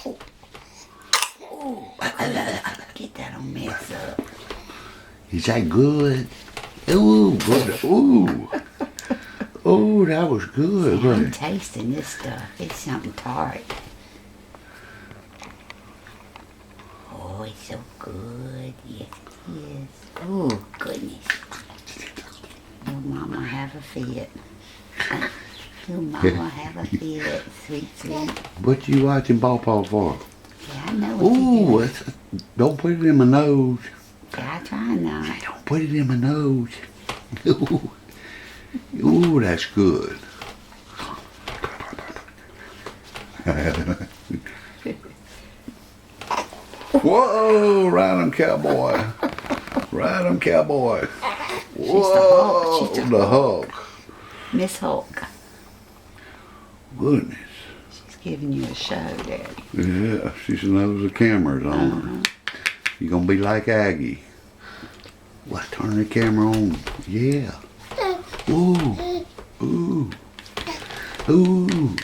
Oh, get that on mess up. Is that good? Ooh, good. Ooh. Oh, that was good. See, I'm Wasn't it? tasting this stuff. It's something tart. Oh, it's so good. Yes, it is. Oh, goodness. Your mama have a fit. Your mama have a fit. Sweet, sweet. What you watching Pawpaw for? Yeah, I know what you're Ooh, doing. don't put it in my nose. Yeah, I try not. Don't put it in my nose. Ooh, ooh, that's good. Whoa, ride 'em, cowboy. Ride 'em, cowboy. Whoa, She's the Hulk. Miss Hulk. Goodness. She's giving you a show, Daddy. Yeah, she knows the camera's on. You're gonna be like Aggie. What? Turn the camera on. Yeah. Ooh. Ooh. Ooh.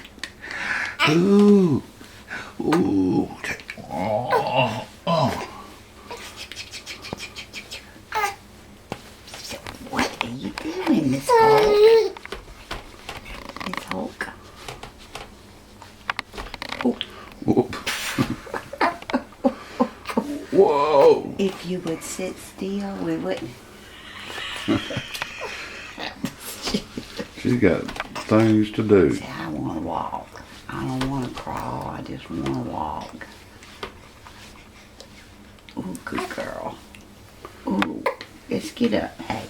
Ooh. Ooh. Oh. Oh. What are you doing, Miss Hulk? Miss Hulk. Oh, Whoop. Whoa. if you would sit still, we wouldn't. She's got things to do. See, I want to walk. I don't want to crawl. I just want to walk. Oh, good girl. Oh, let's get up. Hey.